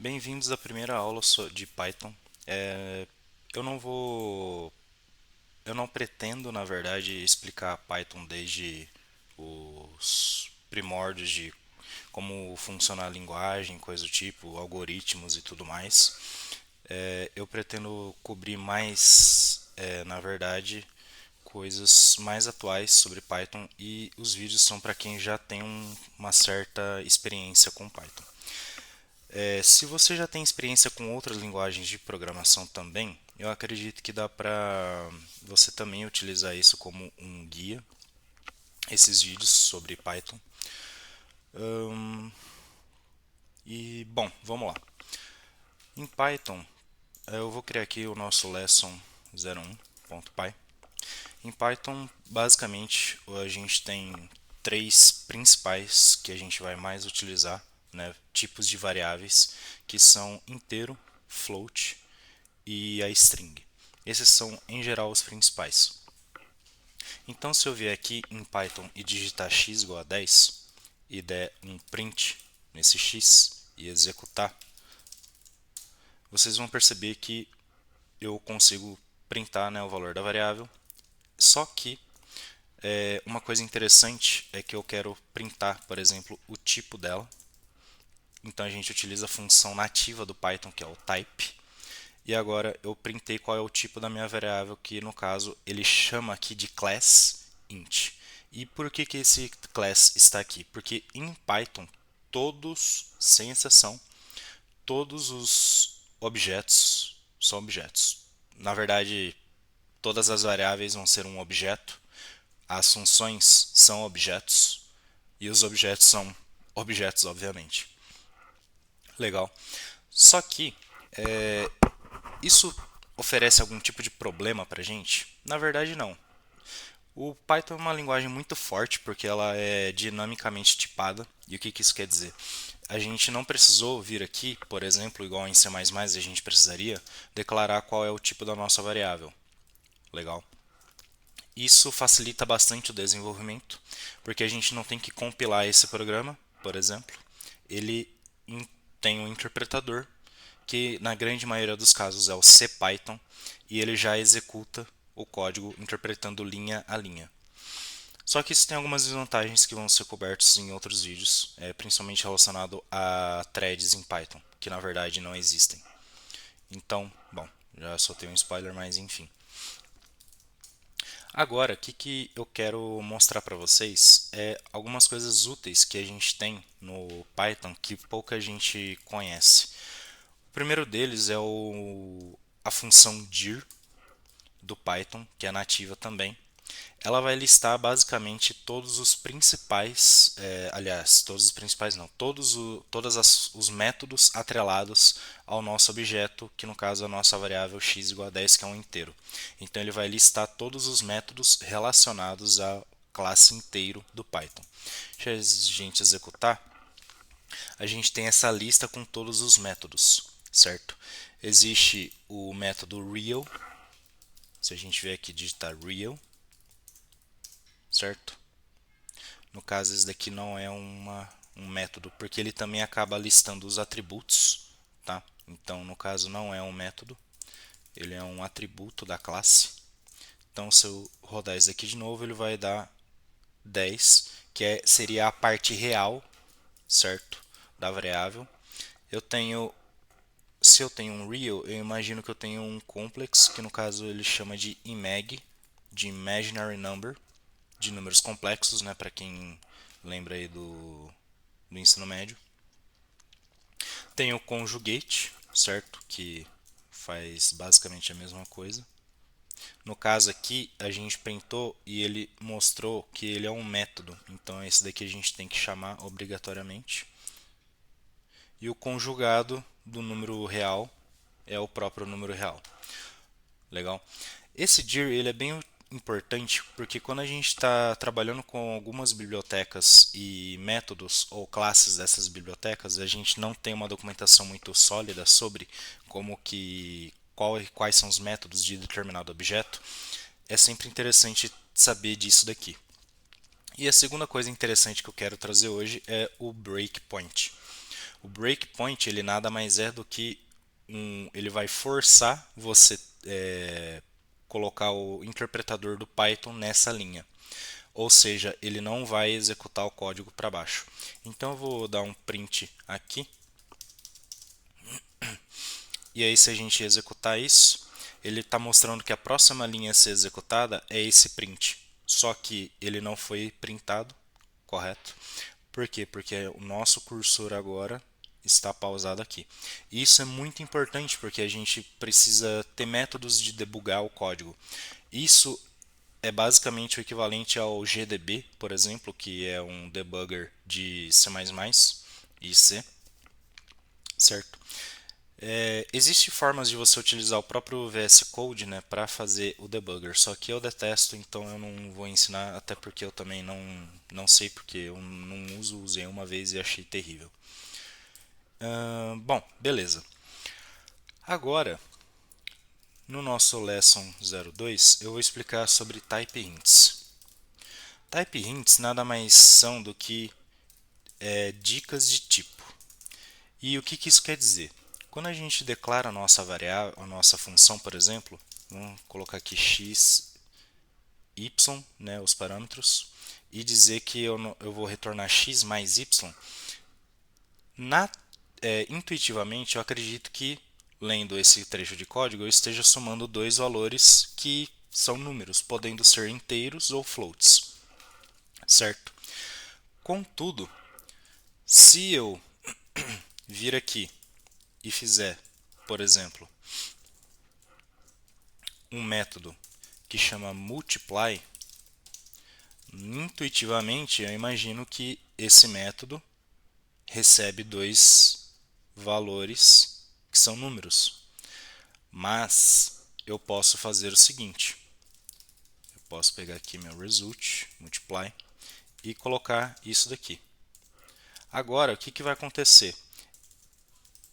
Bem-vindos à primeira aula de Python. É, eu não vou, eu não pretendo, na verdade, explicar Python desde os primórdios de como funciona a linguagem, coisa do tipo, algoritmos e tudo mais. Eu pretendo cobrir mais, na verdade, coisas mais atuais sobre Python e os vídeos são para quem já tem uma certa experiência com Python. Se você já tem experiência com outras linguagens de programação também, eu acredito que dá para você também utilizar isso como um guia, esses vídeos sobre Python. Bom, vamos lá. Em Python, eu vou criar aqui o nosso lesson 01.py. Em Python, basicamente, a gente tem três principais que a gente vai mais utilizar, né, tipos de variáveis, que são inteiro, float e a string. Esses são, em geral, os principais. Então, se eu vier aqui em Python e digitar x igual a 10 e der um print nesse x e executar, vocês vão perceber que eu consigo printar, né, o valor da variável. Só que uma coisa interessante é que eu quero printar, por exemplo, o tipo dela. Então a gente utiliza a função nativa do Python, que é o type. E agora eu printei qual é o tipo da minha variável, que no caso ele chama aqui de class int. E por que esse class está aqui? Porque em Python, todos, sem exceção, todos os objetos são objetos. Na verdade, todas as variáveis vão ser um objeto, as funções são objetos e os objetos são objetos, obviamente. Legal. Só que isso oferece algum tipo de problema para a gente? Na verdade, não. O Python é uma linguagem muito forte porque ela é dinamicamente tipada. E o que isso quer dizer? A gente não precisou vir aqui, por exemplo, igual em C++ a gente precisaria, declarar qual é o tipo da nossa variável. Legal. Isso facilita bastante o desenvolvimento, porque a gente não tem que compilar esse programa, por exemplo. Ele tem um interpretador, que na grande maioria dos casos é o CPython, e ele já executa o código interpretando linha a linha. Só que isso tem algumas desvantagens que vão ser cobertos em outros vídeos, principalmente relacionado a threads em Python, que na verdade não existem. Então, bom, já soltei um spoiler, mas enfim. Agora, o que eu quero mostrar para vocês é algumas coisas úteis que a gente tem no Python que pouca gente conhece. O primeiro deles é a função dir do Python, que é nativa também. Ela vai listar basicamente todos os principais, aliás, todos os principais não, os métodos atrelados ao nosso objeto, que no caso é a nossa variável x igual a 10, que é um inteiro. Então ele vai listar todos os métodos relacionados à classe inteiro do Python. Deixa a gente executar. A gente tem essa lista com todos os métodos, certo? Existe o método real. Se a gente vier aqui digitar real, certo? No caso, esse daqui não é um método, porque ele também acaba listando os atributos, tá? Então, no caso, não é um método, ele é um atributo da classe. Então, se eu rodar isso aqui de novo, ele vai dar 10, seria a parte real, certo? Da variável. Eu tenho, se eu tenho um real, eu imagino que eu tenho um complex, que no caso ele chama de imag, de imaginary number, de números complexos, né? Para quem lembra aí do ensino médio. Tem o conjugate, certo? Que faz basicamente a mesma coisa. No caso aqui, a gente printou e ele mostrou que ele é um método. Então, esse daqui a gente tem que chamar obrigatoriamente. E o conjugado do número real é o próprio número real. Legal? Esse dir ele é bem importante porque quando a gente está trabalhando com algumas bibliotecas e métodos ou classes dessas bibliotecas, a gente não tem uma documentação muito sólida sobre quais são os métodos de determinado objeto. É sempre interessante saber disso daqui. E a segunda coisa interessante que eu quero trazer hoje é o breakpoint. O breakpoint ele nada mais é do que ele vai forçar você colocar o interpretador do Python nessa linha. Ou seja, ele não vai executar o código para baixo. Então eu vou dar um print aqui. E aí se a gente executar isso, ele está mostrando que a próxima linha a ser executada é esse print. Só que ele não foi printado, correto? Por quê? Porque o nosso cursor agora está pausado aqui. Isso é muito importante porque a gente precisa ter métodos de debugar o código. Isso é basicamente o equivalente ao GDB, por exemplo, que é um debugger de C++ e C, certo? Existem formas de você utilizar o próprio VS Code, né, para fazer o debugger, só que eu detesto, então eu não vou ensinar, até porque eu também não sei porque eu não uso, usei uma vez e achei terrível. Bom, beleza. Agora, no nosso Lesson 02, eu vou explicar sobre Type Hints. Type Hints nada mais são do que dicas de tipo. E o que isso quer dizer? Quando a gente declara a nossa variável, a nossa função, por exemplo, vamos colocar aqui x, y, né, os parâmetros, e dizer que eu vou retornar x mais y, intuitivamente eu acredito que, lendo esse trecho de código, eu esteja somando dois valores que são números, podendo ser inteiros ou floats, certo? Contudo, se eu vir aqui e fizer, por exemplo, um método que chama multiply, intuitivamente eu imagino que esse método recebe dois valores que são números. Mas eu posso fazer o seguinte: eu posso pegar aqui meu result, multiply, e colocar isso daqui. Agora, o que vai acontecer?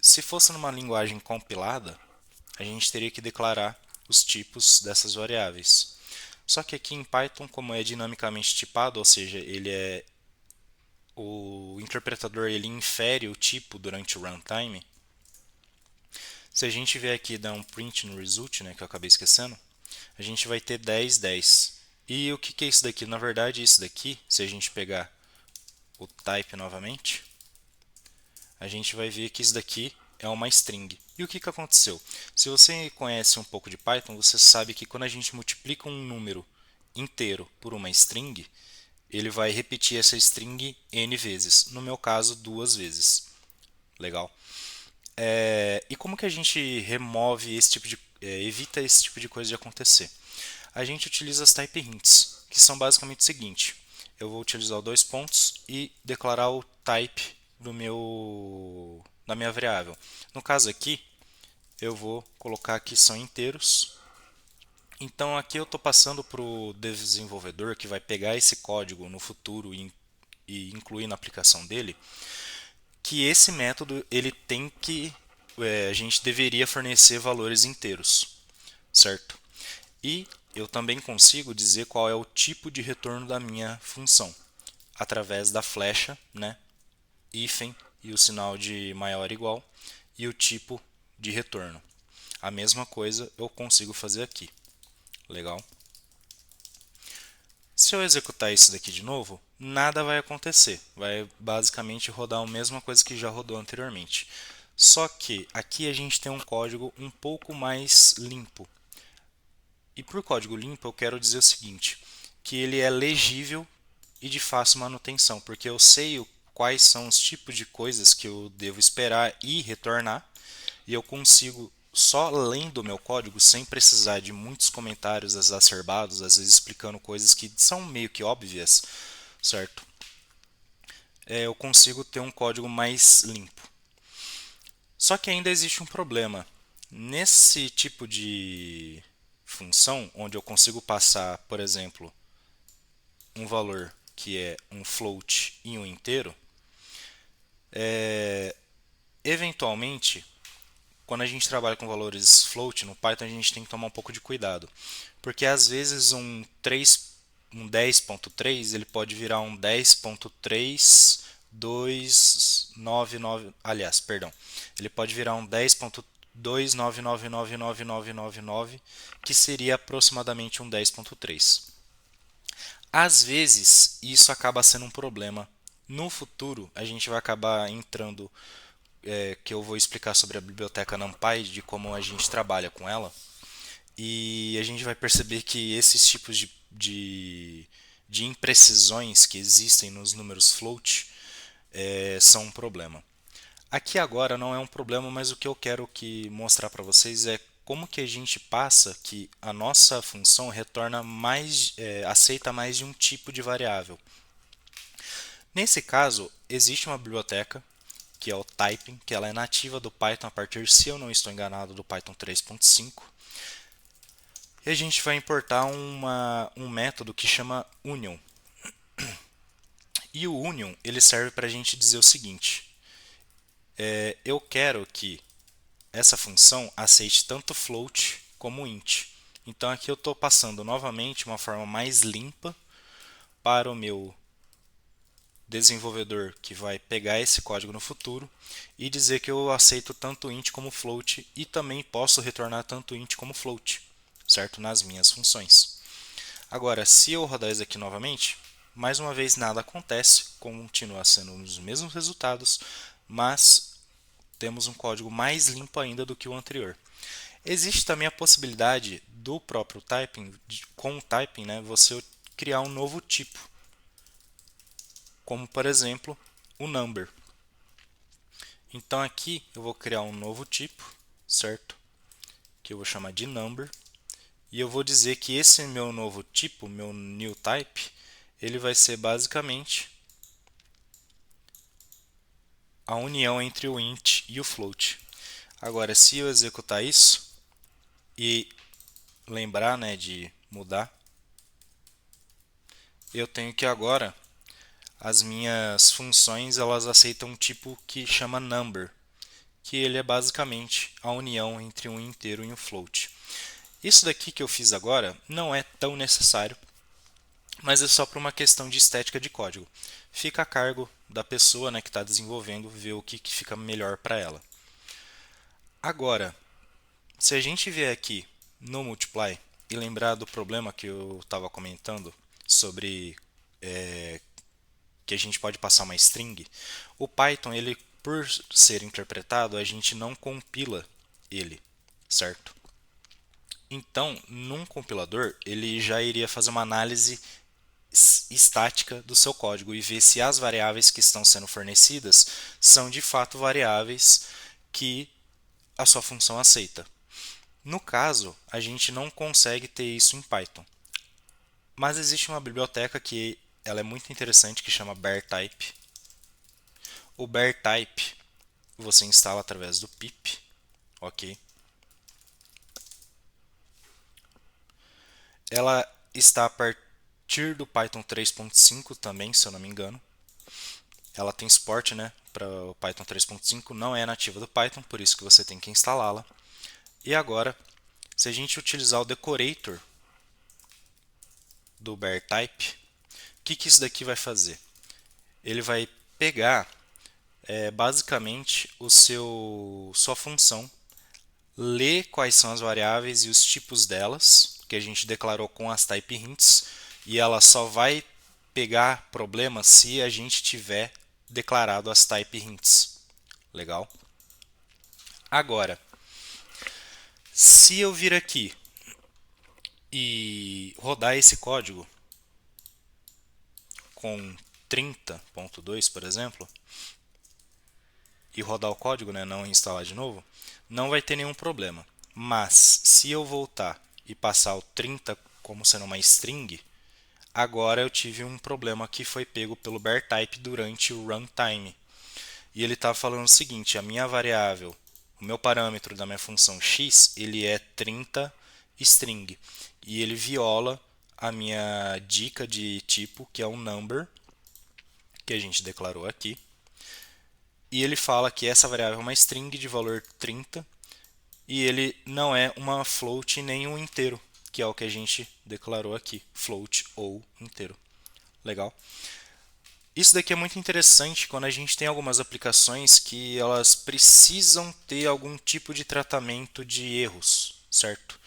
Se fosse numa linguagem compilada, a gente teria que declarar os tipos dessas variáveis. Só que aqui em Python, como é dinamicamente tipado, ou seja, o interpretador ele infere o tipo durante o runtime. Se a gente vier aqui e dar um print no result, né, que eu acabei esquecendo, a gente vai ter 10, 10. E o que é isso daqui? Na verdade, isso daqui, se a gente pegar o type novamente, a gente vai ver que isso daqui é uma string. E o que aconteceu? Se você conhece um pouco de Python, você sabe que quando a gente multiplica um número inteiro por uma string, ele vai repetir essa string n vezes. No meu caso, 2 vezes. Legal? E como que a gente remove esse tipo de, evita esse tipo de coisa de acontecer? A gente utiliza as type hints, que são basicamente o seguinte: eu vou utilizar dois pontos e declarar o type da minha variável. No caso aqui, eu vou colocar que são inteiros. Então aqui eu estou passando para o desenvolvedor que vai pegar esse código no futuro e incluir na aplicação dele, que esse método ele tem que a gente deveria fornecer valores inteiros, certo? E eu também consigo dizer qual é o tipo de retorno da minha função através da flecha, né? Hífen e o sinal de maior ou igual e o tipo de retorno. A mesma coisa eu consigo fazer aqui. Legal? Se eu executar isso daqui de novo, nada vai acontecer. Vai basicamente rodar a mesma coisa que já rodou anteriormente. Só que aqui a gente tem um código um pouco mais limpo. E por código limpo eu quero dizer o seguinte, que ele é legível e de fácil manutenção, porque eu sei quais são os tipos de coisas que eu devo esperar e retornar, e eu consigo, só lendo o meu código, sem precisar de muitos comentários exacerbados, às vezes explicando coisas que são meio que óbvias, certo? Eu consigo ter um código mais limpo. Só que ainda existe um problema. Nesse tipo de função, onde eu consigo passar, por exemplo, um valor que é um float e um inteiro, eventualmente, quando a gente trabalha com valores float no Python, a gente tem que tomar um pouco de cuidado, porque às vezes um 10.3 ele pode virar um 10.3, 2, 10.29999, aliás, perdão, ele pode virar um 10.2999999, que seria aproximadamente um 10.3. Às vezes, isso acaba sendo um problema. No futuro, a gente vai acabar entrando, que eu vou explicar sobre a biblioteca NumPy, de como a gente trabalha com ela, e a gente vai perceber que esses tipos de imprecisões que existem nos números float são um problema. Aqui agora não é um problema, mas o que eu quero mostrar para vocês é como que a gente passa que a nossa função retorna mais, aceita mais de um tipo de variável. Nesse caso, existe uma biblioteca que é o typing, que ela é nativa do Python a partir, se eu não estou enganado, do Python 3.5. E a gente vai importar um método que chama union. E o union ele serve para a gente dizer o seguinte: eu quero que essa função aceite tanto float como int. Então aqui eu estou passando novamente uma forma mais limpa para o meu desenvolvedor que vai pegar esse código no futuro e dizer que eu aceito tanto int como float e também posso retornar tanto int como float, certo? Nas minhas funções. Agora, se eu rodar isso aqui novamente, mais uma vez nada acontece, continua sendo os mesmos resultados, mas temos um código mais limpo ainda do que o anterior. Existe também a possibilidade do próprio typing, com o typing, né, você criar um novo tipo, como por exemplo o number. Então aqui eu vou criar um novo tipo, certo? Que eu vou chamar de number. E eu vou dizer que esse meu novo tipo, meu new type, ele vai ser basicamente a união entre o int e o float. Agora, se eu executar isso e lembrar, né, de mudar, eu tenho que agora as minhas funções elas aceitam um tipo que chama number, que ele é basicamente a união entre um inteiro e um float. Isso daqui que eu fiz agora não é tão necessário, mas é só para uma questão de estética de código. Fica a cargo da pessoa, né, que está desenvolvendo ver o que fica melhor para ela. Agora, se a gente vier aqui no multiply e lembrar do problema que eu estava comentando sobre que a gente pode passar uma string, o Python, ele, por ser interpretado, a gente não compila ele, certo? Então, num compilador, ele já iria fazer uma análise estática do seu código e ver se as variáveis que estão sendo fornecidas são de fato variáveis que a sua função aceita. No caso, a gente não consegue ter isso em Python. Mas existe uma biblioteca que ela é muito interessante que chama BearType. O BearType você instala através do pip, ok? Ela está a partir do Python 3.5 também, se eu não me engano. Ela tem suporte, né, para o Python 3.5, não é nativa do Python, por isso que você tem que instalá-la. E agora, se a gente utilizar o decorator do BearType, o que isso daqui vai fazer? Ele vai pegar basicamente sua função, ler quais são as variáveis e os tipos delas, que a gente declarou com as type hints, e ela só vai pegar problema se a gente tiver declarado as type hints. Legal? Agora, se eu vir aqui e rodar esse código com 30.2, por exemplo, e rodar o código, né, não instalar de novo, não vai ter nenhum problema. Mas se eu voltar e passar o 30 como sendo uma string, agora eu tive um problema que foi pego pelo BearType durante o runtime. E ele estava falando o seguinte: a minha variável, o meu parâmetro da minha função x, ele é 30 string. E ele viola a minha dica de tipo, que é um number, que a gente declarou aqui. E ele fala que essa variável é uma string de valor 30 e ele não é uma float nem um inteiro, que é o que a gente declarou aqui, float ou inteiro. Legal? Isso daqui é muito interessante quando a gente tem algumas aplicações que elas precisam ter algum tipo de tratamento de erros, certo?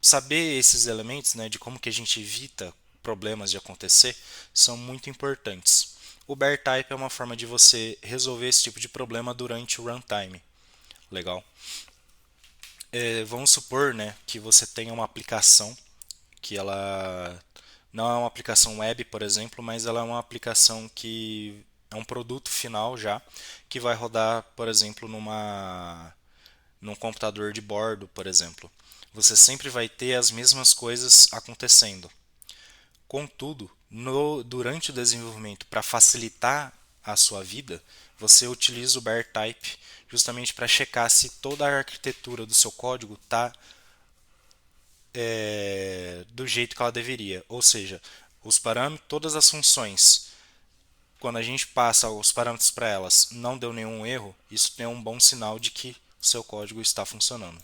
Saber esses elementos, né, de como que a gente evita problemas de acontecer, são muito importantes. O bear type é uma forma de você resolver esse tipo de problema durante o runtime. Legal? Vamos supor, né, que você tenha uma aplicação que ela não é uma aplicação web, por exemplo, mas ela é uma aplicação que é um produto final já, que vai rodar, por exemplo, num computador de bordo, por exemplo. Você sempre vai ter as mesmas coisas acontecendo. Contudo, durante o desenvolvimento, para facilitar a sua vida, você utiliza o bear type justamente para checar se toda a arquitetura do seu código está do jeito que ela deveria. Ou seja, os parâmetros, todas as funções, quando a gente passa os parâmetros para elas, não deu nenhum erro, isso é um bom sinal de que o seu código está funcionando.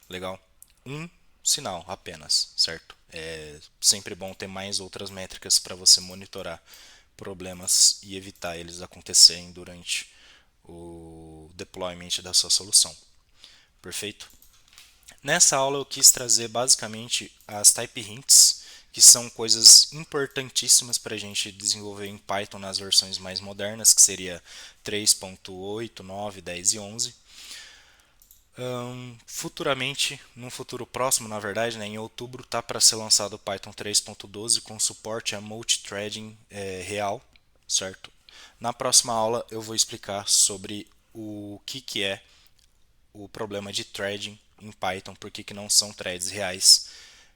Legal? Um sinal apenas, certo? É sempre bom ter mais outras métricas para você monitorar problemas e evitar eles acontecerem durante o deployment da sua solução. Perfeito? Nessa aula eu quis trazer basicamente as type hints, que são coisas importantíssimas para a gente desenvolver em Python nas versões mais modernas, que seria 3.8, 9, 10 e 11. Futuramente, num futuro próximo, na verdade, né, em outubro, tá para ser lançado o Python 3.12 com suporte a multithreading real, certo? Na próxima aula eu vou explicar sobre o que é o problema de threading em Python, por que não são threads reais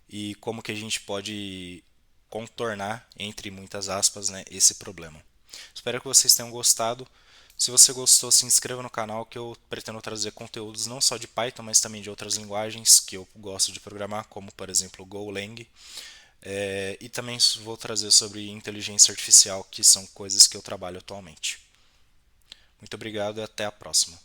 e como que a gente pode contornar, entre muitas aspas, né, esse problema. Espero que vocês tenham gostado. Se você gostou, se inscreva no canal que eu pretendo trazer conteúdos não só de Python, mas também de outras linguagens que eu gosto de programar, como por exemplo Golang. E também vou trazer sobre inteligência artificial, que são coisas que eu trabalho atualmente. Muito obrigado e até a próxima.